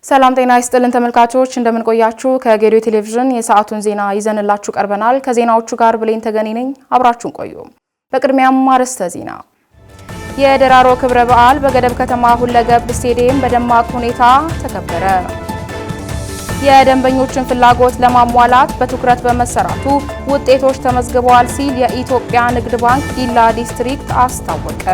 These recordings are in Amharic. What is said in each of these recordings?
ሰላም ጤና ይስጥልን ተመልካቾች እንደምን ቆያችሁ ከጌዲዮ ቴሌቪዥን የሰዓቱን ዜና ይዘንላችሁ ቀርበናል ከዜናዎቹ ጋር ብሌን ተገኔ ነኝ አብራችሁን ቆዩ በቅድሚያም አርዕስተ ዜና የደራሮ ክብረ በዓል በገደብ ከተማ ሁለገብ ስቴዲየም በደማቅ ሁኔታ ተከበረ የደንበኞችን ፍላጎት ለማሟላት በትኩረት በመሰራቱ ውጤቶች ተመዝግበዋል ሲል የኢትዮጵያ ንግድ ባንክ ዲላ ዲስትሪክት አስታወቀ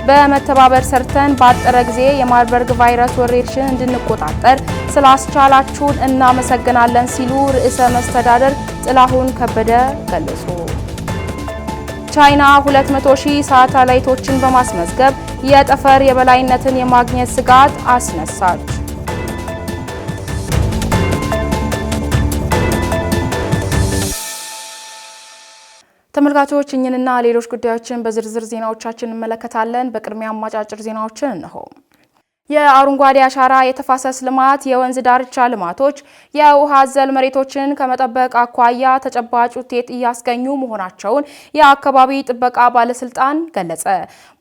በመተባበር ሰርተን ባጠረ ጊዜ የማርበርግ ቫይረስ ወረርሽኝ እንድንቆጣጠር ስላስቻላችሁን እናመሰግናለን ሲሉ ርዕሰ መስተዳድር ጥላሁን ከበደ ገለጹ። ቻይና 200,000 ሳተላይቶችን በማስመዝገብ የጠፈር የበላይነትን የማግኘት ስጋት አስነሳች። ተመልካቾች እኝንና ሌሎች ጉዳዮችን በዝርዝር ዜናዎቻችን እንመለከታለን። በቅድሚያ አጫጭር ዜናዎችን እነሆ። የአረንጓዴ አሻራ የተፋሰስ ልማት የወንዝ ዳርቻ ልማቶች የውሃ አዘል መሬቶችን ከመጠበቅ አኳያ ተጨባጭ ውጤት እያስገኙ መሆናቸውን የአካባቢ ጥበቃ ባለስልጣን ገለጸ።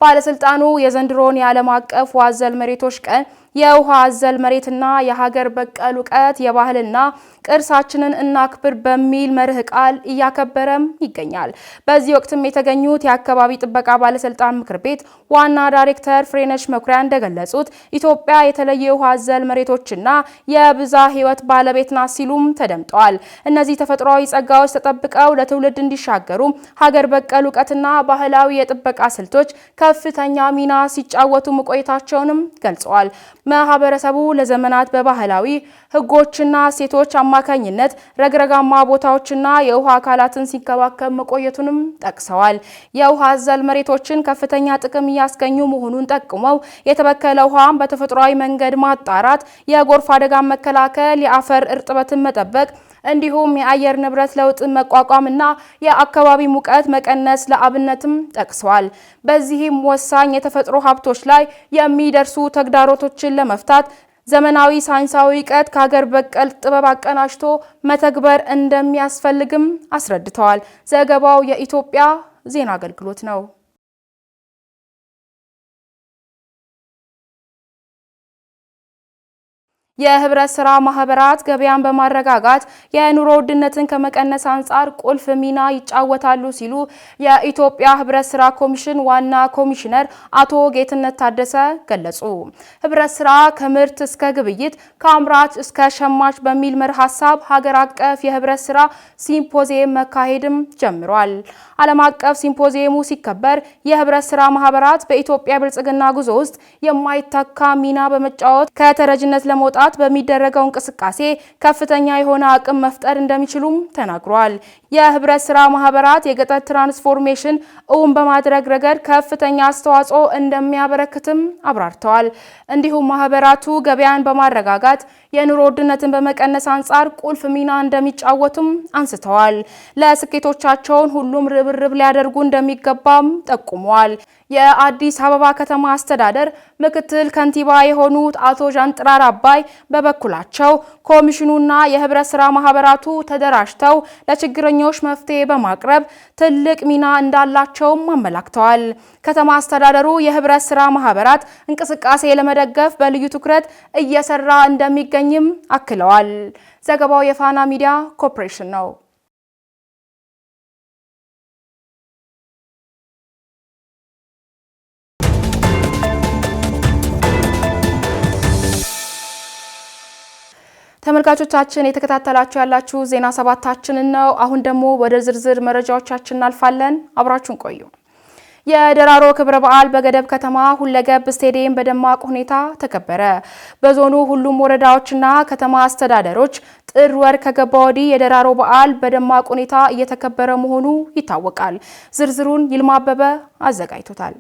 ባለስልጣኑ የዘንድሮን የዓለም አቀፍ ውሃ አዘል መሬቶች ቀን የውሃ አዘል መሬትና የሀገር በቀል ዕውቀት የባህልና ቅርሳችንን እናክብር በሚል መርህ ቃል እያከበረም ይገኛል። በዚህ ወቅትም የተገኙት የአካባቢ ጥበቃ ባለስልጣን ምክር ቤት ዋና ዳይሬክተር ፍሬነሽ መኩሪያ እንደገለጹት ኢትዮጵያ የተለየ የውሃ አዘል መሬቶችና የብዝሃ ሕይወት ባለቤት ናት ሲሉም ተደምጠዋል። እነዚህ ተፈጥሯዊ ጸጋዎች ተጠብቀው ለትውልድ እንዲሻገሩ ሀገር በቀል ዕውቀትና ባህላዊ የጥበቃ ስልቶች ከፍተኛ ሚና ሲጫወቱ መቆየታቸውንም ገልጸዋል። ማህበረሰቡ ለዘመናት በባህላዊ ህጎችና ሴቶች አማካኝነት ረግረጋማ ቦታዎችና የውሃ አካላትን ሲንከባከብ መቆየቱንም ጠቅሰዋል። የውሃ አዘል መሬቶችን ከፍተኛ ጥቅም እያስገኙ መሆኑን ጠቁመው የተበከለ ውሃን በተፈጥሯዊ መንገድ ማጣራት፣ የጎርፍ አደጋ መከላከል፣ የአፈር እርጥበትን መጠበቅ እንዲሁም የአየር ንብረት ለውጥ መቋቋምና የአካባቢ ሙቀት መቀነስ ለአብነትም ጠቅሰዋል። በዚህም ወሳኝ የተፈጥሮ ሀብቶች ላይ የሚደርሱ ተግዳሮቶችን ለመፍታት ዘመናዊ ሳይንሳዊ ዕውቀት ከሀገር በቀል ጥበብ አቀናጅቶ መተግበር እንደሚያስፈልግም አስረድተዋል። ዘገባው የኢትዮጵያ ዜና አገልግሎት ነው። የህብረት ስራ ማህበራት ገበያን በማረጋጋት የኑሮ ውድነትን ከመቀነስ አንጻር ቁልፍ ሚና ይጫወታሉ ሲሉ የኢትዮጵያ ህብረት ስራ ኮሚሽን ዋና ኮሚሽነር አቶ ጌትነት ታደሰ ገለጹ። ህብረት ስራ ከምርት እስከ ግብይት ከአምራች እስከ ሸማች በሚል መርህ ሐሳብ ሀገር አቀፍ የህብረት ስራ ሲምፖዚየም መካሄድም ጀምሯል። ዓለም አቀፍ ሲምፖዚየሙ ሲከበር የህብረት ስራ ማህበራት በኢትዮጵያ ብልጽግና ጉዞ ውስጥ የማይተካ ሚና በመጫወት ከተረጅነት ለመውጣት በሚደረገው እንቅስቃሴ ከፍተኛ የሆነ አቅም መፍጠር እንደሚችሉም ተናግሯል። የህብረት ስራ ማህበራት የገጠር ትራንስፎርሜሽን እውን በማድረግ ረገድ ከፍተኛ አስተዋጽኦ እንደሚያበረክትም አብራርተዋል። እንዲሁም ማህበራቱ ገበያን በማረጋጋት የኑሮ ውድነትን በመቀነስ አንጻር ቁልፍ ሚና እንደሚጫወቱም አንስተዋል። ለስኬቶቻቸውን ሁሉም ርብርብ ሊያደርጉ እንደሚገባም ጠቁመዋል። የአዲስ አበባ ከተማ አስተዳደር ምክትል ከንቲባ የሆኑት አቶ ዣንጥራር አባይ በበኩላቸው ኮሚሽኑና የህብረት ስራ ማህበራቱ ተደራጅተው ለችግረኞች መፍትሄ በማቅረብ ትልቅ ሚና እንዳላቸውም አመላክተዋል። ከተማ አስተዳደሩ የህብረት ስራ ማህበራት እንቅስቃሴ ለመደገፍ በልዩ ትኩረት እየሰራ እንደሚገኝም አክለዋል። ዘገባው የፋና ሚዲያ ኮርፖሬሽን ነው። ተመልካቾቻችን የተከታተላችሁ ያላችሁ ዜና ሰባታችንን ነው። አሁን ደግሞ ወደ ዝርዝር መረጃዎቻችን እናልፋለን። አብራችሁን ቆዩ። የደራሮ ክብረ በዓል በገደብ ከተማ ሁለገብ ስቴዲየም በደማቅ ሁኔታ ተከበረ። በዞኑ ሁሉም ወረዳዎችና ከተማ አስተዳደሮች ጥር ወር ከገባ ወዲህ የደራሮ በዓል በደማቅ ሁኔታ እየተከበረ መሆኑ ይታወቃል። ዝርዝሩን ይልማ አበበ አዘጋጅቶታል።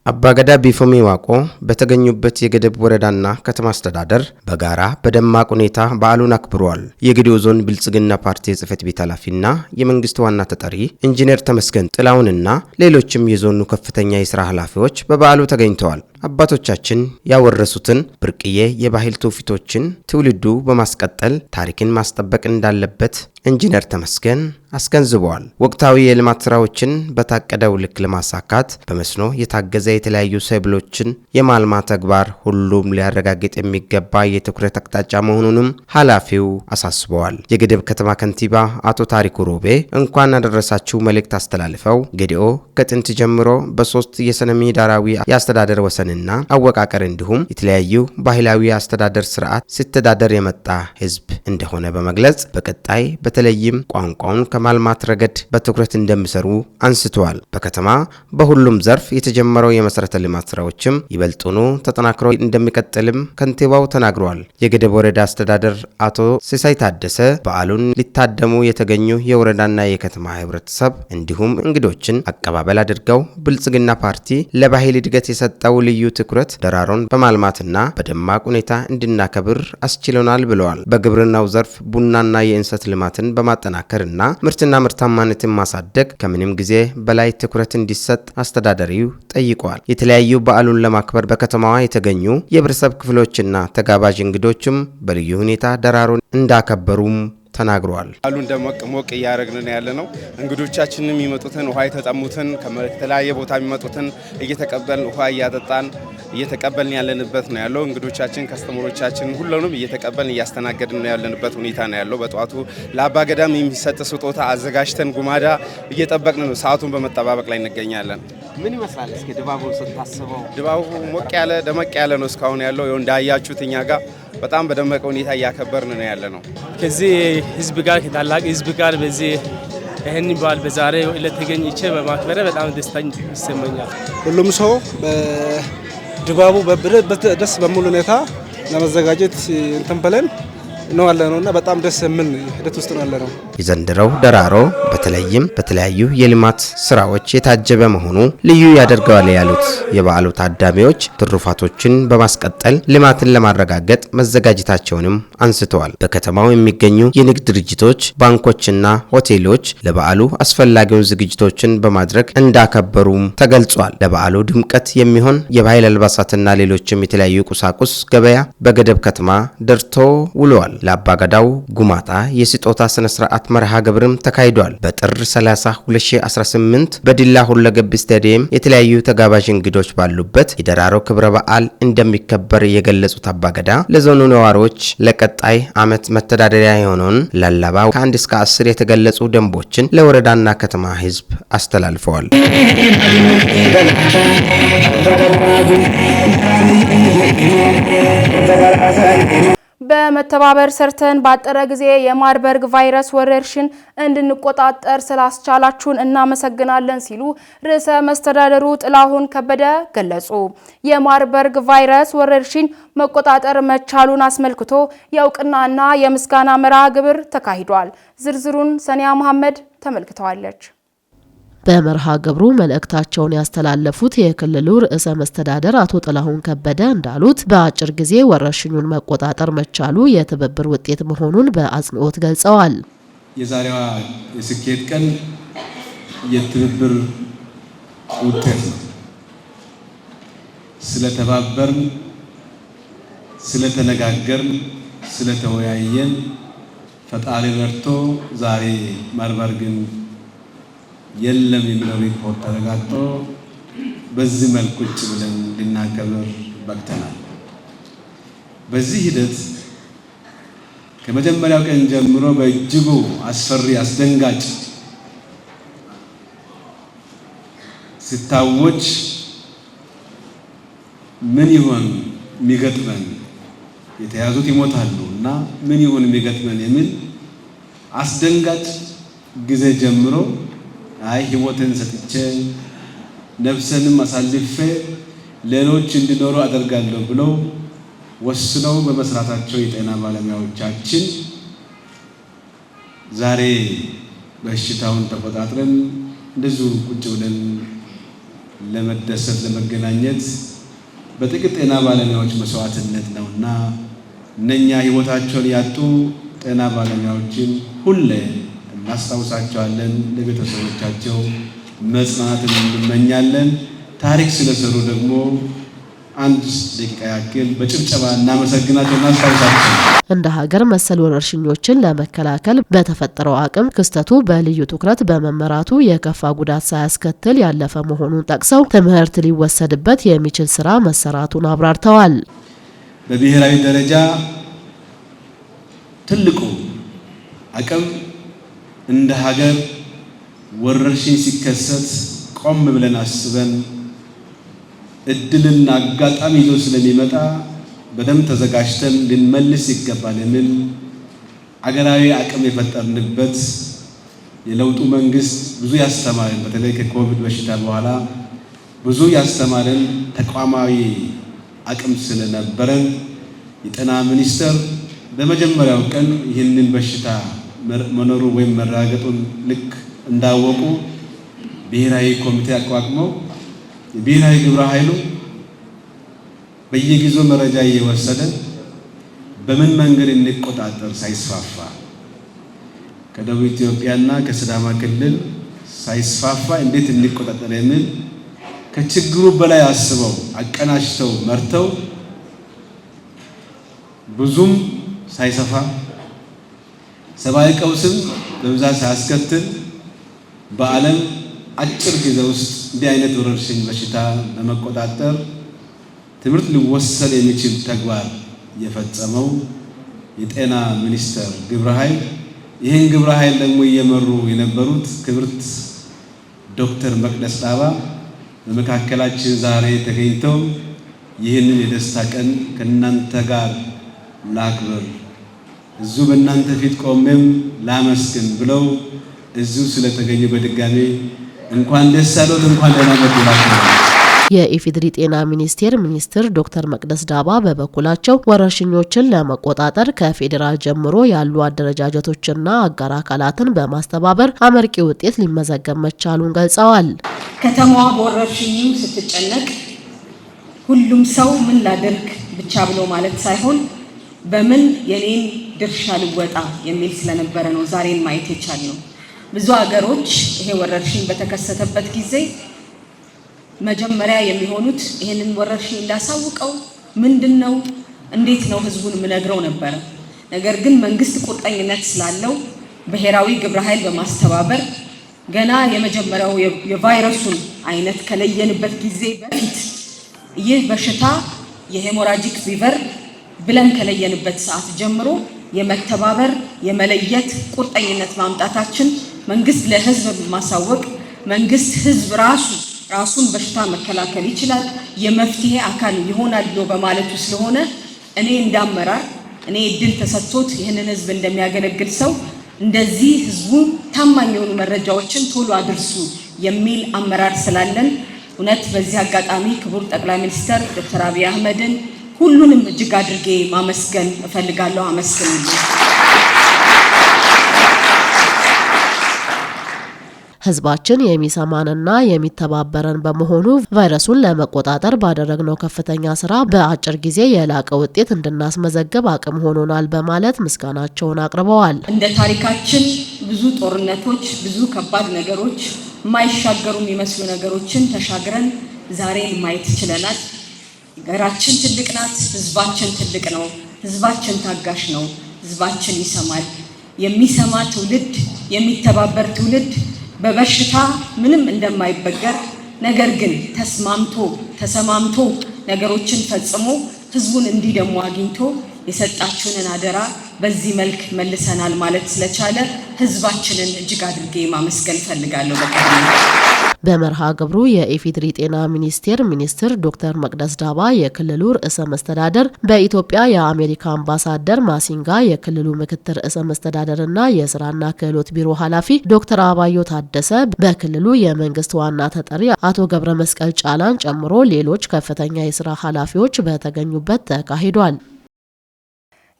አባገዳ ቢፎሜ ዋቆ በተገኙበት የገደብ ወረዳና ከተማ አስተዳደር በጋራ በደማቅ ሁኔታ በዓሉን አክብረዋል። የጌዲዮ ዞን ብልጽግና ፓርቲ ጽሕፈት ቤት ኃላፊና የመንግስት ዋና ተጠሪ ኢንጂነር ተመስገን ጥላውንና ሌሎችም የዞኑ ከፍተኛ የሥራ ኃላፊዎች በበዓሉ ተገኝተዋል። አባቶቻችን ያወረሱትን ብርቅዬ የባህል ትውፊቶችን ትውልዱ በማስቀጠል ታሪክን ማስጠበቅ እንዳለበት ኢንጂነር ተመስገን አስገንዝበዋል። ወቅታዊ የልማት ስራዎችን በታቀደው ልክ ለማሳካት በመስኖ የታገዘ የተለያዩ ሰብሎችን የማልማት ተግባር ሁሉም ሊያረጋግጥ የሚገባ የትኩረት አቅጣጫ መሆኑንም ኃላፊው አሳስበዋል። የገደብ ከተማ ከንቲባ አቶ ታሪኩ ሮቤ እንኳን አደረሳችሁ መልእክት አስተላልፈው ገዲኦ ከጥንት ጀምሮ በሶስት የሰነ ምህዳራዊ የአስተዳደር ወሰንና አወቃቀር እንዲሁም የተለያዩ ባህላዊ የአስተዳደር ስርዓት ሲተዳደር የመጣ ህዝብ እንደሆነ በመግለጽ በቀጣይ በተለይም ቋንቋውን ከማልማት ረገድ በትኩረት እንደሚሰሩ አንስተዋል። በከተማ በሁሉም ዘርፍ የተጀመረው የመሰረተ ልማት ስራዎችም ይበልጡኑ ተጠናክሮ እንደሚቀጥልም ከንቲባው ተናግረዋል። የገደብ ወረዳ አስተዳደር አቶ ሲሳይ ታደሰ በዓሉን ሊታደሙ የተገኙ የወረዳና የከተማ ህብረተሰብ እንዲሁም እንግዶችን አቀባበል አድርገው ብልጽግና ፓርቲ ለባህል እድገት የሰጠው ልዩ ትኩረት ደራሮን በማልማትና በደማቅ ሁኔታ እንድናከብር አስችሎናል ብለዋል። በግብርናው ዘርፍ ቡናና የእንሰት ልማትን በማጠናከርና ምርትና ምርታማነትን ማሳደግ ከምንም ጊዜ በላይ ትኩረት እንዲሰጥ አስተዳዳሪው ጠይቀዋል። የተለያዩ በዓሉን ለማክበር በከተማዋ የተገኙ የህብረተሰብ ክፍሎችና ተጋባዥ እንግዶችም በልዩ ሁኔታ ደራሮን እንዳከበሩም ተናግረዋል። በዓሉን ደመቅ ሞቅ እያደረግን ያለነው እንግዶቻችንን የሚመጡትን ውሃ የተጠሙትን ከተለያየ ቦታ የሚመጡትን እየተቀበልን ውሃ እያጠጣን እየተቀበልን ያለንበት ነው ያለው። እንግዶቻችን ከስተመሮቻችን ሁሉንም እየተቀበልን እያስተናገድን ያለንበት ሁኔታ ነው ያለው። በጧቱ ለአባ ገዳም የሚሰጥ ስጦታ አዘጋጅተን ጉማዳ እየጠበቅን ነው። ሰዓቱን በመጠባበቅ ላይ እንገኛለን። ምን ይመስላል? እስኪ ድባቡን ስታስበው። ድባቡ ሞቅ ያለ ደመቅ ያለ ነው እስካሁን ያለው። እንዳያችሁት እኛ ጋር በጣም በደመቀ ሁኔታ እያከበርን ነው ያለ ነው። ከዚህ ህዝብ ጋር ከታላቅ ህዝብ ጋር በዚህ ይህን በዓል በዛሬ ዕለት ተገኝቼ በማክበሬ በጣም ደስታ ይሰማኛል። ሁሉም ሰው ድባቡ ደስ በሚል ሁኔታ ለመዘጋጀት እንትን ብለን ነው ያለነውና በጣም ደስ የሚል ሂደት ውስጥ ነው ያለነው። የዘንድሮው ደራሮ በተለይም በተለያዩ የልማት ስራዎች የታጀበ መሆኑ ልዩ ያደርገዋል ያሉት የበዓሉ ታዳሚዎች ትሩፋቶችን በማስቀጠል ልማትን ለማረጋገጥ መዘጋጀታቸውንም አንስተዋል። በከተማው የሚገኙ የንግድ ድርጅቶች፣ ባንኮችና ሆቴሎች ለበዓሉ አስፈላጊውን ዝግጅቶችን በማድረግ እንዳከበሩም ተገልጿል። ለበዓሉ ድምቀት የሚሆን የባህል አልባሳትና ሌሎችም የተለያዩ ቁሳቁስ ገበያ በገደብ ከተማ ደርቶ ውለዋል። ለአባገዳው ጉማታ የስጦታ ስነ ስርዓት መርሃ ግብርም ተካሂዷል። በጥር 30 2018 በዲላ ሁለገብ ስታዲየም የተለያዩ ተጋባዥ እንግዶች ባሉበት የደራሮ ክብረ በዓል እንደሚከበር የገለጹት አባገዳ ለዞኑ ነዋሪዎች ለቀጣይ ዓመት መተዳደሪያ የሆነውን ላላባ ከ1 እስከ 10 የተገለጹ ደንቦችን ለወረዳና ከተማ ህዝብ አስተላልፈዋል። በመተባበር ሰርተን ባጠረ ጊዜ የማርበርግ ቫይረስ ወረርሽን እንድንቆጣጠር ስላስቻላችሁን እናመሰግናለን ሲሉ ርዕሰ መስተዳደሩ ጥላሁን ከበደ ገለጹ። የማርበርግ ቫይረስ ወረርሽን መቆጣጠር መቻሉን አስመልክቶ የእውቅናና የምስጋና መርሃ ግብር ተካሂዷል። ዝርዝሩን ሰኒያ መሐመድ ተመልክተዋለች። በመርሃ ግብሩ መልእክታቸውን ያስተላለፉት የክልሉ ርዕሰ መስተዳደር አቶ ጥላሁን ከበደ እንዳሉት በአጭር ጊዜ ወረርሽኙን መቆጣጠር መቻሉ የትብብር ውጤት መሆኑን በአጽንኦት ገልጸዋል። የዛሬዋ የስኬት ቀን የትብብር ውጤት ነው። ስለተባበርን፣ ስለተነጋገርን፣ ስለተወያየን ፈጣሪ ረድቶ ዛሬ ማርበርግን የለም የሚለው ሪፖርት ተረጋግጦ በዚህ መልኩ ቁጭ ብለን ልናከብር በቅተናል። በዚህ ሂደት ከመጀመሪያው ቀን ጀምሮ በእጅጉ አስፈሪ አስደንጋጭ ሲታወጅ ምን ይሆን የሚገጥመን፣ የተያዙት ይሞታሉ እና ምን ይሆን የሚገጥመን የሚል አስደንጋጭ ጊዜ ጀምሮ አይ ህይወትን ሰጥቼ ነፍስንም አሳልፌ ሌሎች እንዲኖሩ አደርጋለሁ ብለው ወስነው በመስራታቸው የጤና ባለሙያዎቻችን ዛሬ በሽታውን ተቆጣጥረን እንደዚሁ ቁጭ ብለን ለመደሰት ለመገናኘት በጥቂት ጤና ባለሙያዎች መስዋዕትነት ነውና እነኛ ህይወታቸውን ያጡ ጤና ባለሙያዎችን ሁሌ እናስታውሳቸዋለን። ለቤተሰቦቻቸው መጽናናትን እንመኛለን። ታሪክ ስለሰሩ ደግሞ አንድ ደቂቃ ያክል በጭብጨባ እናመሰግናቸው እናስታውሳቸው። እንደ ሀገር መሰል ወረርሽኞችን ለመከላከል በተፈጠረው አቅም ክስተቱ በልዩ ትኩረት በመመራቱ የከፋ ጉዳት ሳያስከትል ያለፈ መሆኑን ጠቅሰው ትምህርት ሊወሰድበት የሚችል ስራ መሰራቱን አብራርተዋል። በብሔራዊ ደረጃ ትልቁ አቅም እንደ ሀገር ወረርሽኝ ሲከሰት ቆም ብለን አስበን እድልና አጋጣሚ ይዞ ስለሚመጣ በደንብ ተዘጋጅተን ልንመልስ ይገባል የሚል አገራዊ አቅም የፈጠርንበት የለውጡ መንግስት ብዙ ያስተማረን በተለይ ከኮቪድ በሽታ በኋላ ብዙ ያስተማረን ተቋማዊ አቅም ስለነበረን የጤና ሚኒስቴር በመጀመሪያው ቀን ይህንን በሽታ መኖሩ ወይም መራገጡን ልክ እንዳወቁ ብሔራዊ ኮሚቴ አቋቁመው የብሔራዊ ግብረ ኃይሉ በየጊዜው መረጃ እየወሰደ በምን መንገድ እንቆጣጠር ሳይስፋፋ ከደቡብ ኢትዮጵያና ከሲዳማ ክልል ሳይስፋፋ እንዴት እንቆጣጠር የሚል ከችግሩ በላይ አስበው አቀናጅተው መርተው ብዙም ሳይሰፋ ሰብአዊ ቀውስም በብዛት ሳያስከትል በዓለም አጭር ጊዜ ውስጥ እንዲህ አይነት ወረርሽኝ በሽታ ለመቆጣጠር ትምህርት ሊወሰድ የሚችል ተግባር የፈጸመው የጤና ሚኒስቴር ግብረ ኃይል ይህን ግብረ ኃይል ደግሞ እየመሩ የነበሩት ክብርት ዶክተር መቅደስ ዳባ በመካከላችን ዛሬ ተገኝተው ይህንን የደስታ ቀን ከእናንተ ጋር ላክብር እዚሁ በእናንተ ፊት ቆሜም ላመስግን ብለው እዚሁ ስለተገኙ በድጋሜ እንኳን ደስ አሎት እንኳን ደህና መጣችሁ። የኢፌዴሪ ጤና ሚኒስቴር ሚኒስትር ዶክተር መቅደስ ዳባ በበኩላቸው ወረርሽኞችን ለመቆጣጠር ከፌዴራል ጀምሮ ያሉ አደረጃጀቶችና አጋር አካላትን በማስተባበር አመርቂ ውጤት ሊመዘገብ መቻሉን ገልጸዋል። ከተማዋ በወረርሽኙ ስትጨነቅ ሁሉም ሰው ምን ላድርግ ብቻ ብሎ ማለት ሳይሆን በምን የኔን ድርሻ ልወጣ የሚል ስለነበረ ነው ዛሬን ማየት የቻልነው። ብዙ ሀገሮች ይሄ ወረርሽኝ በተከሰተበት ጊዜ መጀመሪያ የሚሆኑት ይሄንን ወረርሽኝ እንዳሳውቀው ምንድነው እንዴት ነው ህዝቡን ምነግረው ነበር። ነገር ግን መንግስት ቁርጠኝነት ስላለው ብሔራዊ ግብረ ኃይል በማስተባበር ገና የመጀመሪያው የቫይረሱን አይነት ከለየንበት ጊዜ በፊት ይህ በሽታ የሄሞራጂክ ፊቨር ብለን ከለየንበት ሰዓት ጀምሮ የመተባበር የመለየት ቁርጠኝነት ማምጣታችን መንግስት ለህዝብ ማሳወቅ መንግስት ህዝብ ራሱን በሽታ መከላከል ይችላል የመፍትሄ አካል ይሆናል ብሎ በማለቱ ስለሆነ እኔ እንዳመራር እኔ እድል ተሰጥቶት ይህንን ህዝብ እንደሚያገለግል ሰው እንደዚህ ህዝቡ ታማኝ የሆኑ መረጃዎችን ቶሎ አድርሱ የሚል አመራር ስላለን እውነት በዚህ አጋጣሚ ክቡር ጠቅላይ ሚኒስትር ዶክተር አብይ አህመድን ሁሉንም እጅግ አድርጌ ማመስገን እፈልጋለሁ። አመስግኑልኝ። ህዝባችን የሚሰማንና የሚተባበረን በመሆኑ ቫይረሱን ለመቆጣጠር ባደረግነው ከፍተኛ ስራ በአጭር ጊዜ የላቀ ውጤት እንድናስመዘግብ አቅም ሆኖናል በማለት ምስጋናቸውን አቅርበዋል። እንደ ታሪካችን ብዙ ጦርነቶች፣ ብዙ ከባድ ነገሮች፣ የማይሻገሩ የሚመስሉ ነገሮችን ተሻግረን ዛሬን ማየት ችለናል። ሀገራችን ትልቅ ናት። ህዝባችን ትልቅ ነው። ህዝባችን ታጋሽ ነው። ህዝባችን ይሰማል። የሚሰማ ትውልድ፣ የሚተባበር ትውልድ በበሽታ ምንም እንደማይበገር ነገር ግን ተሰማምቶ ነገሮችን ፈጽሞ ህዝቡን እንዲህ ደግሞ አግኝቶ የሰጣችሁንን አደራ በዚህ መልክ መልሰናል ማለት ስለቻለ ህዝባችንን እጅግ አድርጌ ማመስገን ፈልጋለሁ። በመርሃ ግብሩ የኢፌዴሪ ጤና ሚኒስቴር ሚኒስትር ዶክተር መቅደስ ዳባ፣ የክልሉ ርዕሰ መስተዳደር፣ በኢትዮጵያ የአሜሪካ አምባሳደር ማሲንጋ፣ የክልሉ ምክትል ርዕሰ መስተዳደርና የስራና ክህሎት ቢሮ ኃላፊ ዶክተር አባዮ ታደሰ፣ በክልሉ የመንግስት ዋና ተጠሪ አቶ ገብረ መስቀል ጫላን ጨምሮ ሌሎች ከፍተኛ የስራ ኃላፊዎች በተገኙበት ተካሂዷል።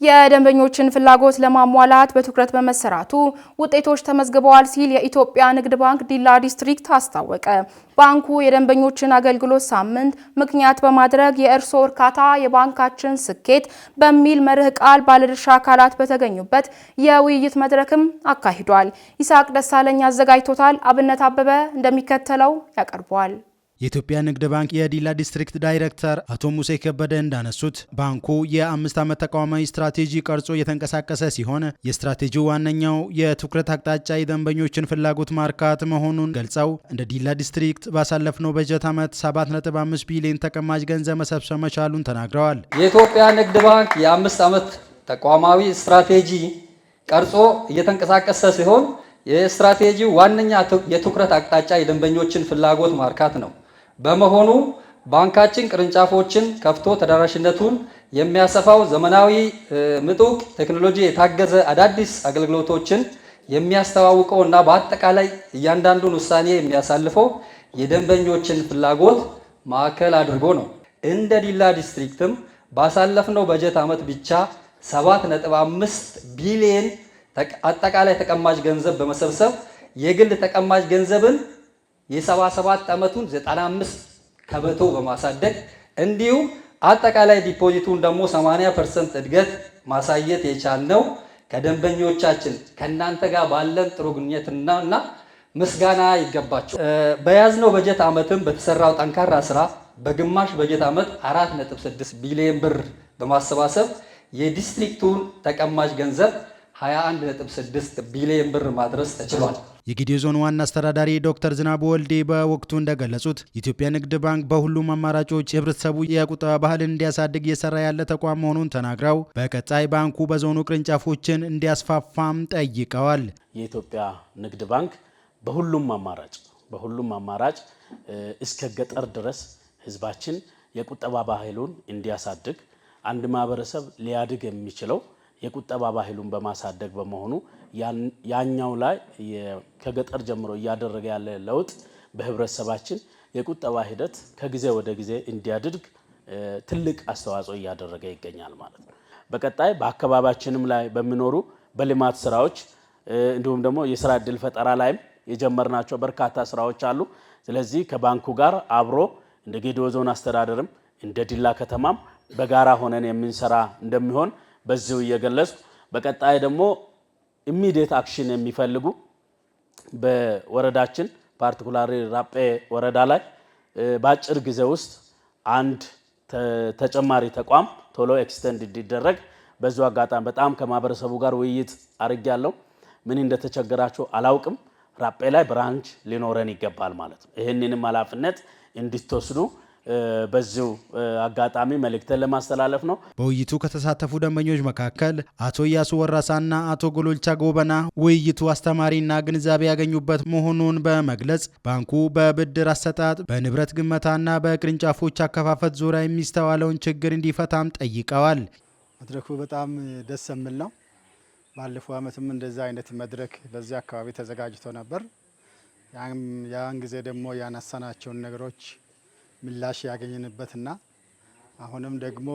የደንበኞችን ፍላጎት ለማሟላት በትኩረት በመሰራቱ ውጤቶች ተመዝግበዋል ሲል የኢትዮጵያ ንግድ ባንክ ዲላ ዲስትሪክት አስታወቀ። ባንኩ የደንበኞችን አገልግሎት ሳምንት ምክንያት በማድረግ የእርስዎ እርካታ የባንካችን ስኬት በሚል መርህ ቃል ባለድርሻ አካላት በተገኙበት የውይይት መድረክም አካሂዷል። ይስሐቅ ደሳለኝ አዘጋጅቶታል። አብነት አበበ እንደሚከተለው ያቀርበዋል። የኢትዮጵያ ንግድ ባንክ የዲላ ዲስትሪክት ዳይሬክተር አቶ ሙሴ ከበደ እንዳነሱት ባንኩ የ5 ዓመት ተቋማዊ ስትራቴጂ ቀርጾ እየተንቀሳቀሰ ሲሆን የስትራቴጂው ዋነኛው የትኩረት አቅጣጫ የደንበኞችን ፍላጎት ማርካት መሆኑን ገልጸው እንደ ዲላ ዲስትሪክት ባሳለፍነው በጀት ዓመት 7.5 ቢሊዮን ተቀማጭ ገንዘብ መሰብሰብ መቻሉን ተናግረዋል። የኢትዮጵያ ንግድ ባንክ የ5 ዓመት ተቋማዊ ስትራቴጂ ቀርጾ እየተንቀሳቀሰ ሲሆን የስትራቴጂው ዋነኛ የትኩረት አቅጣጫ የደንበኞችን ፍላጎት ማርካት ነው። በመሆኑ ባንካችን ቅርንጫፎችን ከፍቶ ተደራሽነቱን የሚያሰፋው ዘመናዊ ምጡቅ ቴክኖሎጂ የታገዘ አዳዲስ አገልግሎቶችን የሚያስተዋውቀው እና በአጠቃላይ እያንዳንዱን ውሳኔ የሚያሳልፈው የደንበኞችን ፍላጎት ማዕከል አድርጎ ነው። እንደ ዲላ ዲስትሪክትም ባሳለፍነው በጀት ዓመት ብቻ 7.5 ቢሊዮን አጠቃላይ ተቀማጭ ገንዘብ በመሰብሰብ የግል ተቀማጭ ገንዘብን የ77 ዓመቱን 95 ከመቶ በማሳደግ እንዲሁም አጠቃላይ ዲፖዚቱን ደግሞ 80% እድገት ማሳየት የቻልነው ከደንበኞቻችን ከናንተ ጋር ባለን ጥሩ ግንኙነትና ምስጋና ይገባቸው። በያዝነው በጀት ዓመትም በተሰራው ጠንካራ ስራ በግማሽ በጀት ዓመት 4.6 ቢሊዮን ብር በማሰባሰብ የዲስትሪክቱን ተቀማጭ ገንዘብ 21.6 ቢሊዮን ብር ማድረስ ተችሏል። የጌዴኦ ዞን ዋና አስተዳዳሪ ዶክተር ዝናቡ ወልዴ በወቅቱ እንደገለጹት የኢትዮጵያ ንግድ ባንክ በሁሉም አማራጮች የህብረተሰቡ የቁጠባ ባህልን እንዲያሳድግ እየሰራ ያለ ተቋም መሆኑን ተናግረው በቀጣይ ባንኩ በዞኑ ቅርንጫፎችን እንዲያስፋፋም ጠይቀዋል። የኢትዮጵያ ንግድ ባንክ በሁሉም አማራጭ እስከ ገጠር ድረስ ህዝባችን የቁጠባ ባህሉን እንዲያሳድግ አንድ ማህበረሰብ ሊያድግ የሚችለው የቁጠባ ባህሉን በማሳደግ በመሆኑ ያኛው ላይ ከገጠር ጀምሮ እያደረገ ያለ ለውጥ በህብረተሰባችን የቁጠባ ሂደት ከጊዜ ወደ ጊዜ እንዲያድግ ትልቅ አስተዋጽኦ እያደረገ ይገኛል ማለት ነው። በቀጣይ በአካባቢያችንም ላይ በሚኖሩ በልማት ስራዎች እንዲሁም ደግሞ የስራ ዕድል ፈጠራ ላይም የጀመርናቸው በርካታ ስራዎች አሉ። ስለዚህ ከባንኩ ጋር አብሮ እንደ ጌዴኦ ዞን አስተዳደርም እንደ ዲላ ከተማም በጋራ ሆነን የምንሰራ እንደሚሆን በዚሁ እየገለጽኩ በቀጣይ ደግሞ ኢሚዲየት አክሽን የሚፈልጉ በወረዳችን ፓርቲኩላሪ ራጴ ወረዳ ላይ በአጭር ጊዜ ውስጥ አንድ ተጨማሪ ተቋም ቶሎ ኤክስቴንድ እንዲደረግ በዚሁ አጋጣሚ በጣም ከማህበረሰቡ ጋር ውይይት አድርጌያለሁ። ምን እንደተቸገራቸው አላውቅም። ራጴ ላይ ብራንች ሊኖረን ይገባል ማለት ነው። ይህንንም ኃላፊነት እንድትወስዱ በዚሁ አጋጣሚ መልእክትን ለማስተላለፍ ነው። በውይይቱ ከተሳተፉ ደንበኞች መካከል አቶ ኢያሱ ወራሳና አቶ ጎሎልቻ ጎበና ውይይቱ አስተማሪና ግንዛቤ ያገኙበት መሆኑን በመግለጽ ባንኩ በብድር አሰጣጥ፣ በንብረት ግመታና በቅርንጫፎች አከፋፈት ዙሪያ የሚስተዋለውን ችግር እንዲፈታም ጠይቀዋል። መድረኩ በጣም ደስ የሚል ነው። ባለፈው ዓመትም እንደዛ አይነት መድረክ በዚህ አካባቢ ተዘጋጅቶ ነበር። ያን ጊዜ ደግሞ ያነሳናቸውን ነገሮች ምላሽ ያገኘንበትና አሁንም ደግሞ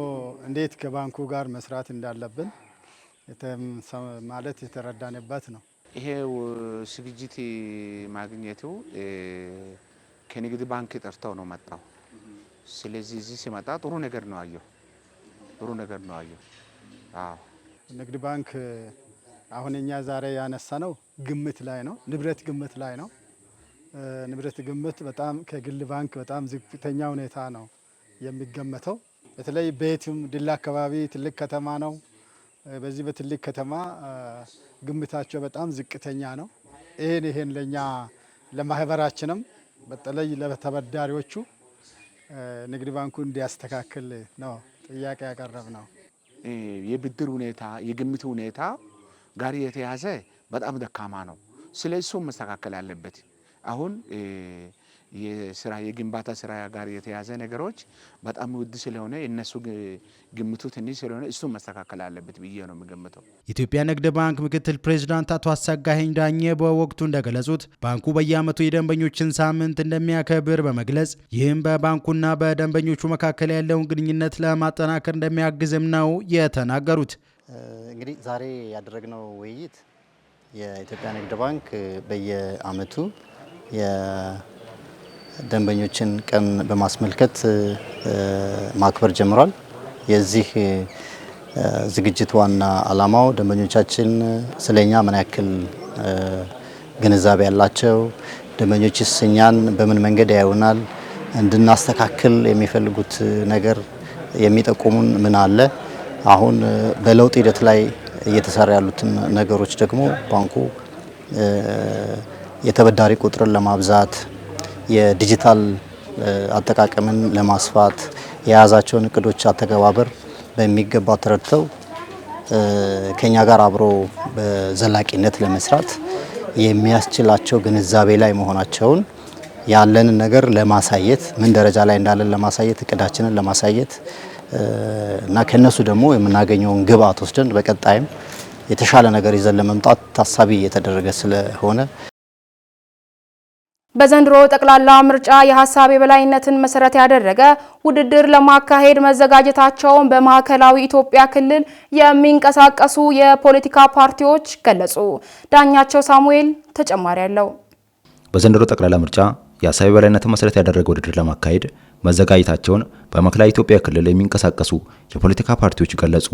እንዴት ከባንኩ ጋር መስራት እንዳለብን ማለት የተረዳንበት ነው። ይሄ ዝግጅት ማግኘቱ ከንግድ ባንክ ጠርተው ነው መጣው። ስለዚህ እዚህ ሲመጣ ጥሩ ነገር ነው አየሁ። አዎ ንግድ ባንክ አሁን እኛ ዛሬ ያነሳ ነው ግምት ላይ ነው፣ ንብረት ግምት ላይ ነው። ንብረት ግምት በጣም ከግል ባንክ በጣም ዝቅተኛ ሁኔታ ነው የሚገመተው። በተለይ ቤትም ዲላ አካባቢ ትልቅ ከተማ ነው። በዚህ በትልቅ ከተማ ግምታቸው በጣም ዝቅተኛ ነው። ይሄን ለኛ ለማህበራችንም በተለይ ለተበዳሪዎቹ ንግድ ባንኩ እንዲያስተካክል ነው ጥያቄ ያቀረብ ነው። የብድር ሁኔታ የግምት ሁኔታ ጋር የተያዘ በጣም ደካማ ነው። ስለዚህ መስተካከል አለበት። አሁን የግንባታ ስራ ጋር የተያዘ ነገሮች በጣም ውድ ስለሆነ እነሱ ግምቱ ትንሽ ስለሆነ እሱ መስተካከል አለበት ብዬ ነው የምገምተው። የኢትዮጵያ ንግድ ባንክ ምክትል ፕሬዝዳንት አቶ አሰጋኸኝ ዳኘ በወቅቱ እንደገለጹት ባንኩ በየዓመቱ የደንበኞችን ሳምንት እንደሚያከብር በመግለጽ ይህም በባንኩና በደንበኞቹ መካከል ያለውን ግንኙነት ለማጠናከር እንደሚያግዝም ነው የተናገሩት። እንግዲህ ዛሬ ያደረግነው ውይይት የኢትዮጵያ ንግድ ባንክ በየዓመቱ የደንበኞችን ቀን በማስመልከት ማክበር ጀምሯል። የዚህ ዝግጅት ዋና ዓላማው ደንበኞቻችን ስለኛ ምን ያክል ግንዛቤ ያላቸው፣ ደንበኞችስ እኛን በምን መንገድ ያዩናል፣ እንድናስተካክል የሚፈልጉት ነገር የሚጠቁሙን ምን አለ? አሁን በለውጥ ሂደት ላይ እየተሰራ ያሉትን ነገሮች ደግሞ ባንኩ የተበዳሪ ቁጥርን ለማብዛት የዲጂታል አጠቃቀምን ለማስፋት የያዛቸውን እቅዶች አተገባበር በሚገባ ተረድተው ከኛ ጋር አብሮ በዘላቂነት ለመስራት የሚያስችላቸው ግንዛቤ ላይ መሆናቸውን ያለንን ነገር ለማሳየት ምን ደረጃ ላይ እንዳለን ለማሳየት እቅዳችንን ለማሳየት እና ከነሱ ደግሞ የምናገኘውን ግብአት ወስደን በቀጣይም የተሻለ ነገር ይዘን ለመምጣት ታሳቢ እየተደረገ ስለሆነ በዘንድሮ ጠቅላላ ምርጫ የሐሳብ የበላይነትን መሰረት ያደረገ ውድድር ለማካሄድ መዘጋጀታቸውን በማዕከላዊ ኢትዮጵያ ክልል የሚንቀሳቀሱ የፖለቲካ ፓርቲዎች ገለጹ። ዳኛቸው ሳሙኤል ተጨማሪ ያለው በዘንድሮ ጠቅላላ ምርጫ የሐሳብ የበላይነትን መሰረት ያደረገ ውድድር ለማካሄድ መዘጋጀታቸውን በማዕከላዊ ኢትዮጵያ ክልል የሚንቀሳቀሱ የፖለቲካ ፓርቲዎች ገለጹ።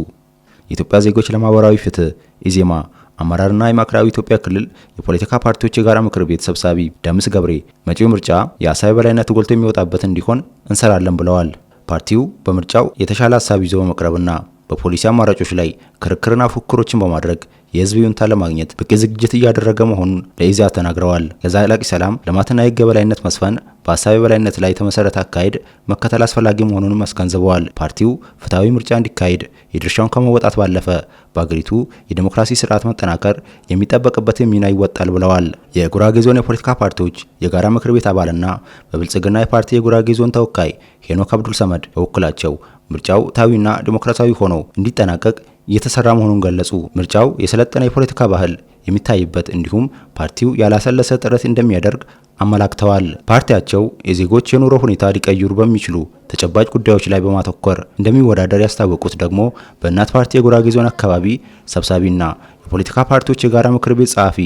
የኢትዮጵያ ዜጎች ለማህበራዊ ፍትህ ኢዜማ አመራርና የማዕከላዊ ኢትዮጵያ ክልል የፖለቲካ ፓርቲዎች የጋራ ምክር ቤት ሰብሳቢ ደምስ ገብሬ መጪው ምርጫ የሐሳብ የበላይነት ጎልቶ የሚወጣበት እንዲሆን እንሰራለን ብለዋል። ፓርቲው በምርጫው የተሻለ ሐሳብ ይዞ በመቅረብና በፖሊሲ አማራጮች ላይ ክርክርና ፉክክሮችን በማድረግ የህዝብ ይሁንታ ለማግኘት በቂ ዝግጅት እያደረገ መሆኑን ለኢዜአ ተናግረዋል። ለዘላቂ ሰላም ልማትና የህግ የበላይነት መስፈን በሐሳብ የበላይነት ላይ የተመሰረተ አካሄድ መከተል አስፈላጊ መሆኑን አስገንዝበዋል። ፓርቲው ፍትሐዊ ምርጫ እንዲካሄድ የድርሻውን ከመወጣት ባለፈ በአገሪቱ የዲሞክራሲ ስርዓት መጠናከር የሚጠበቅበትን ሚና ይወጣል ብለዋል። የጉራጌ ዞን የፖለቲካ ፓርቲዎች የጋራ ምክር ቤት አባልና በብልጽግና የፓርቲ የጉራጌ ዞን ተወካይ ሄኖክ አብዱል ሰመድ በወክላቸው ምርጫው ፍትሐዊና ዲሞክራሲያዊ ሆኖ እንዲጠናቀቅ እየተሰራ መሆኑን ገለጹ። ምርጫው የሰለጠነ የፖለቲካ ባህል የሚታይበት እንዲሁም ፓርቲው ያላሰለሰ ጥረት እንደሚያደርግ አመላክተዋል። ፓርቲያቸው የዜጎች የኑሮ ሁኔታ ሊቀይሩ በሚችሉ ተጨባጭ ጉዳዮች ላይ በማተኮር እንደሚወዳደር ያስታወቁት ደግሞ በእናት ፓርቲ የጉራጌ ዞን አካባቢ ሰብሳቢና የፖለቲካ ፓርቲዎች የጋራ ምክር ቤት ጸሐፊ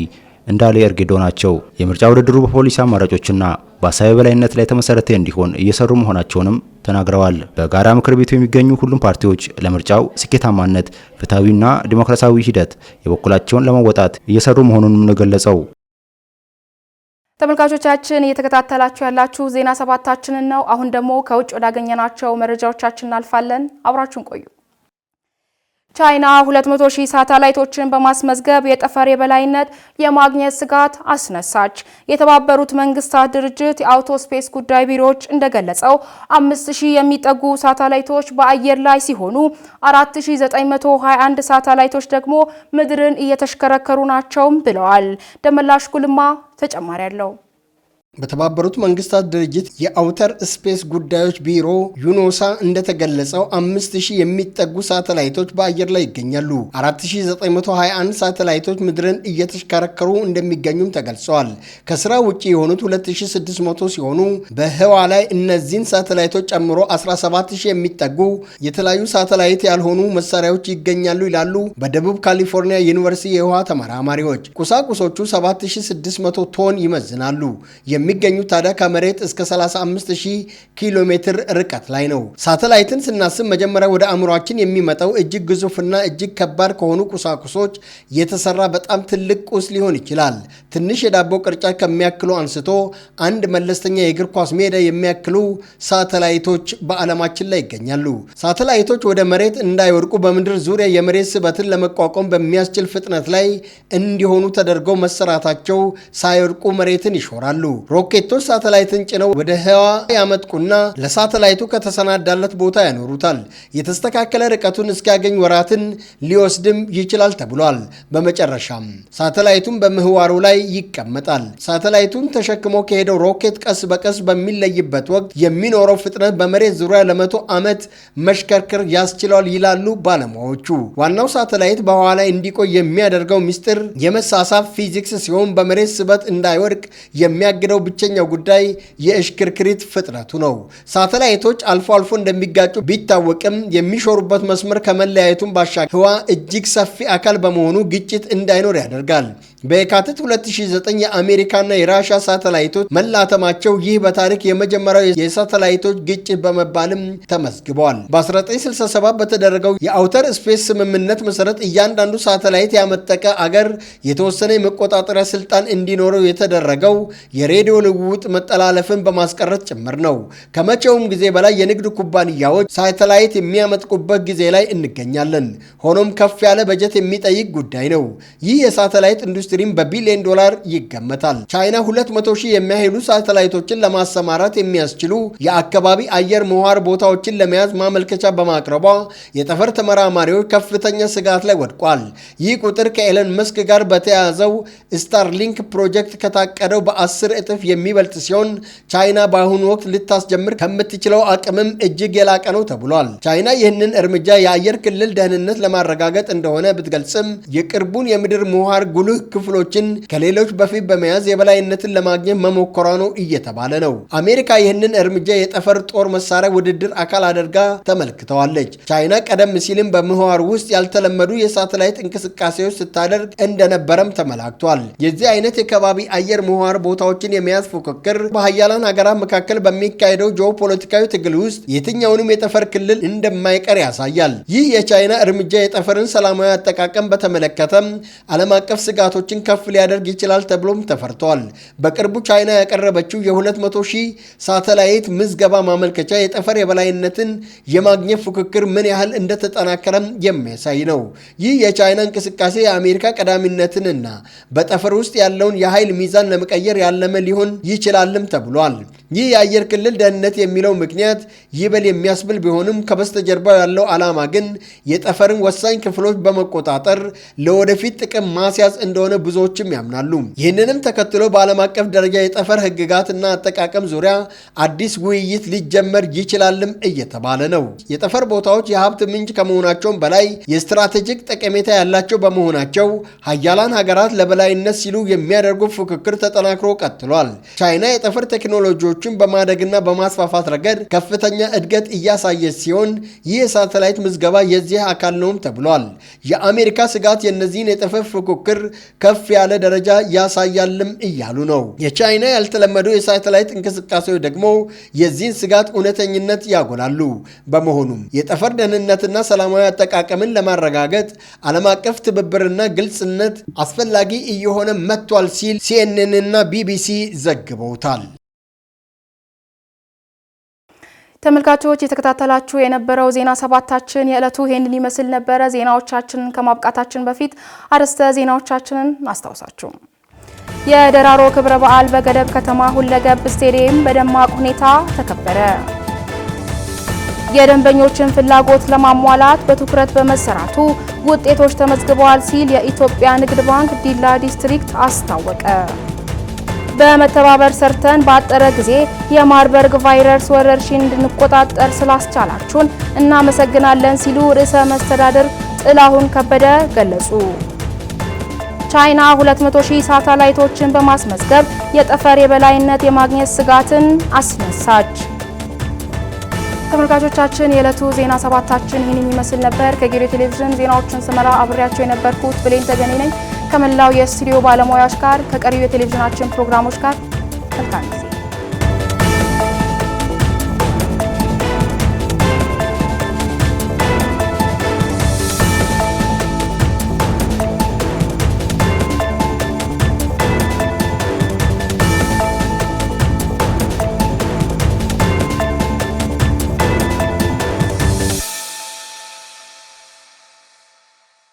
እንዳለ እርጌዶ ናቸው። የምርጫ ውድድሩ በፖሊሲ አማራጮችና በሐሳብ የበላይነት ላይ የተመሰረተ እንዲሆን እየሰሩ መሆናቸውንም ተናግረዋል። በጋራ ምክር ቤቱ የሚገኙ ሁሉም ፓርቲዎች ለምርጫው ስኬታማነት፣ ፍትሐዊና ዲሞክራሲያዊ ሂደት የበኩላቸውን ለመወጣት እየሰሩ መሆኑንም ነው ገለጸው። ተመልካቾቻችን እየተከታተላችሁ ያላችሁ ዜና ሰባታችንን ነው። አሁን ደግሞ ከውጭ ወዳገኘናቸው መረጃዎቻችን እናልፋለን። አብራችሁን ቆዩ። ቻይና 200,000 ሳተላይቶችን በማስመዝገብ የጠፈር የበላይነት የማግኘት ስጋት አስነሳች። የተባበሩት መንግስታት ድርጅት የአውቶስፔስ ጉዳይ ቢሮዎች እንደገለጸው 5000 የሚጠጉ ሳተላይቶች በአየር ላይ ሲሆኑ 4921 ሳተላይቶች ደግሞ ምድርን እየተሽከረከሩ ናቸው ብለዋል። ደመላሽ ጉልማ ተጨማሪ አለው። በተባበሩት መንግስታት ድርጅት የአውተር ስፔስ ጉዳዮች ቢሮ ዩኖሳ እንደተገለጸው 5000 የሚጠጉ ሳተላይቶች በአየር ላይ ይገኛሉ። 4921 ሳተላይቶች ምድርን እየተሽከረከሩ እንደሚገኙም ተገልጸዋል። ከስራ ውጪ የሆኑት 2600 ሲሆኑ በህዋ ላይ እነዚህን ሳተላይቶች ጨምሮ 17000 የሚጠጉ የተለያዩ ሳተላይት ያልሆኑ መሳሪያዎች ይገኛሉ ይላሉ በደቡብ ካሊፎርኒያ ዩኒቨርሲቲ የውሃ ተመራማሪዎች። ቁሳቁሶቹ 7600 ቶን ይመዝናሉ። የሚገኙት ታዲያ ከመሬት እስከ 35000 ኪሎ ሜትር ርቀት ላይ ነው። ሳተላይትን ስናስብ መጀመሪያ ወደ አእምሯችን የሚመጣው እጅግ ግዙፍና እጅግ ከባድ ከሆኑ ቁሳቁሶች የተሰራ በጣም ትልቅ ቁስ ሊሆን ይችላል። ትንሽ የዳቦ ቅርጫት ከሚያክሉ አንስቶ አንድ መለስተኛ የእግር ኳስ ሜዳ የሚያክሉ ሳተላይቶች በዓለማችን ላይ ይገኛሉ። ሳተላይቶች ወደ መሬት እንዳይወድቁ በምድር ዙሪያ የመሬት ስበትን ለመቋቋም በሚያስችል ፍጥነት ላይ እንዲሆኑ ተደርገው መሰራታቸው ሳይወድቁ መሬትን ይሾራሉ። ሮኬቶች ሳተላይትን ጭነው ወደ ህዋ ያመጥቁና ለሳተላይቱ ከተሰናዳለት ቦታ ያኖሩታል። የተስተካከለ ርቀቱን እስኪያገኝ ወራትን ሊወስድም ይችላል ተብሏል። በመጨረሻም ሳተላይቱን በምህዋሩ ላይ ይቀመጣል። ሳተላይቱን ተሸክሞ ከሄደው ሮኬት ቀስ በቀስ በሚለይበት ወቅት የሚኖረው ፍጥነት በመሬት ዙሪያ ለ100 ዓመት መሽከርከር ያስችላል ይላሉ ባለሙያዎቹ። ዋናው ሳተላይት በህዋ ላይ እንዲቆይ የሚያደርገው ምስጢር የመሳሳብ ፊዚክስ ሲሆን በመሬት ስበት እንዳይወድቅ የሚያግደው ብቸኛው ጉዳይ የእሽክርክሪት ፍጥነቱ ነው። ሳተላይቶች አልፎ አልፎ እንደሚጋጩ ቢታወቅም የሚሾሩበት መስመር ከመለያየቱን ባሻገር ህዋ እጅግ ሰፊ አካል በመሆኑ ግጭት እንዳይኖር ያደርጋል። በየካቲት 2009 የአሜሪካና የራሻ ሳተላይቶች መላተማቸው ይህ በታሪክ የመጀመሪያው የሳተላይቶች ግጭት በመባልም ተመዝግበዋል። በ1967 በተደረገው የአውተር ስፔስ ስምምነት መሰረት እያንዳንዱ ሳተላይት ያመጠቀ አገር የተወሰነ የመቆጣጠሪያ ስልጣን እንዲኖረው የተደረገው የሬዲዮ ልውውጥ መጠላለፍን በማስቀረት ጭምር ነው። ከመቼውም ጊዜ በላይ የንግድ ኩባንያዎች ሳተላይት የሚያመጥቁበት ጊዜ ላይ እንገኛለን። ሆኖም ከፍ ያለ በጀት የሚጠይቅ ጉዳይ ነው። ይህ የሳተላይት ኢንዱስትሪም በቢሊዮን ዶላር ይገመታል። ቻይና 200,000 የሚያህሉ ሳተላይቶችን ለማሰማራት የሚያስችሉ የአካባቢ አየር ምህዋር ቦታዎችን ለመያዝ ማመልከቻ በማቅረቧ የጠፈር ተመራማሪዎች ከፍተኛ ስጋት ላይ ወድቋል። ይህ ቁጥር ከኤለን መስክ ጋር በተያያዘው ስታርሊንክ ፕሮጀክት ከታቀደው በ10 እጥፍ የሚበልጥ ሲሆን ቻይና በአሁኑ ወቅት ልታስጀምር ከምትችለው አቅምም እጅግ የላቀ ነው ተብሏል። ቻይና ይህንን እርምጃ የአየር ክልል ደህንነት ለማረጋገጥ እንደሆነ ብትገልጽም የቅርቡን የምድር ምህዋር ጉልህ ክፍሎችን ከሌሎች በፊት በመያዝ የበላይነትን ለማግኘት መሞከሯ ነው እየተባለ ነው። አሜሪካ ይህንን እርምጃ የጠፈር ጦር መሳሪያ ውድድር አካል አድርጋ ተመልክተዋለች። ቻይና ቀደም ሲልም በምህዋር ውስጥ ያልተለመዱ የሳተላይት እንቅስቃሴዎች ስታደርግ እንደነበረም ተመላክቷል። የዚህ አይነት የከባቢ አየር ምህዋር ቦታዎችን የመያዝ ፉክክር በሀያላን ሀገራት መካከል በሚካሄደው ጂኦፖለቲካዊ ትግል ውስጥ የትኛውንም የጠፈር ክልል እንደማይቀር ያሳያል። ይህ የቻይና እርምጃ የጠፈርን ሰላማዊ አጠቃቀም በተመለከተም ዓለም አቀፍ ስጋቶችን ከፍ ሊያደርግ ይችላል ተብሎም ተፈርቷል። በቅርቡ ቻይና ያቀረበችው የ200,000 ሳተላይት ምዝገባ ማመልከቻ የጠፈር የበላይነትን የማግኘት ፉክክር ምን ያህል እንደተጠናከረም የሚያሳይ ነው። ይህ የቻይና እንቅስቃሴ የአሜሪካ ቀዳሚነትንና በጠፈር ውስጥ ያለውን የኃይል ሚዛን ለመቀየር ያለመ ሊሆን ይችላልም ተብሏል። ይህ የአየር ክልል ደህንነት የሚለው ምክንያት ይበል የሚያስብል ቢሆንም ከበስተጀርባው ያለው ዓላማ ግን የጠፈርን ወሳኝ ክፍሎች በመቆጣጠር ለወደፊት ጥቅም ማስያዝ እንደሆነ ብዙዎችም ያምናሉ። ይህንንም ተከትሎ በዓለም አቀፍ ደረጃ የጠፈር ሕግጋትና አጠቃቀም ዙሪያ አዲስ ውይይት ሊጀመር ይችላልም እየተባለ ነው። የጠፈር ቦታዎች የሀብት ምንጭ ከመሆናቸውም በላይ የስትራቴጂክ ጠቀሜታ ያላቸው በመሆናቸው ሀያላን ሀገራት ለበላይነት ሲሉ የሚያደርጉ ፉክክር ተጠናክሮ ቀጥሏል። ቻይና የጠፈር ቴክኖሎጂዎችን በማደግና በማስፋፋት ረገድ ከፍተኛ እድገት እያሳየች ሲሆን ይህ የሳተላይት ምዝገባ የዚህ አካል ነውም ተብሏል። የአሜሪካ ስጋት የእነዚህን የጠፈር ፉክክር ከፍ ያለ ደረጃ ያሳያልም እያሉ ነው። የቻይና ያልተለመዱ የሳተላይት እንቅስቃሴዎች ደግሞ የዚህን ስጋት እውነተኝነት ያጎላሉ። በመሆኑም የጠፈር ደህንነትና ሰላማዊ አጠቃቀምን ለማረጋገጥ ዓለም አቀፍ ትብብርና ግልጽነት አስፈላጊ እየሆነ መጥቷል ሲል CNN እና BBC ዘግበውታል። ተመልካቾች የተከታተላችሁ የነበረው ዜና ሰባታችን የዕለቱ ይሄንን ይመስል ነበረ። ዜናዎቻችንን ከማብቃታችን በፊት አርዕስተ ዜናዎቻችንን አስታውሳችሁ። የደራሮ ክብረ በዓል በገደብ ከተማ ሁለገብ ስቴዲየም በደማቅ ሁኔታ ተከበረ። የደንበኞችን ፍላጎት ለማሟላት በትኩረት በመሰራቱ ውጤቶች ተመዝግበዋል ሲል የኢትዮጵያ ንግድ ባንክ ዲላ ዲስትሪክት አስታወቀ። በመተባበር ሰርተን ባጠረ ጊዜ የማርበርግ ቫይረስ ወረርሽኝ እንድንቆጣጠር ስላስቻላችሁን እናመሰግናለን ሲሉ ርዕሰ መስተዳድር ጥላሁን ከበደ ገለጹ። ቻይና 200,000 ሳተላይቶችን በማስመዝገብ የጠፈር የበላይነት የማግኘት ስጋትን አስነሳች። ተመልካቾቻችን የዕለቱ ዜና ሰባታችን ይህንን ይመስል ነበር። ከጌሬ ቴሌቪዥን ዜናዎችን ስመራ አብሬያቸው የነበርኩት ብሌን ተገኔ ነኝ። ከመላው የስቱዲዮ ባለሙያዎች ጋር ከቀሪው የቴሌቪዥናችን ፕሮግራሞች ጋር መልካም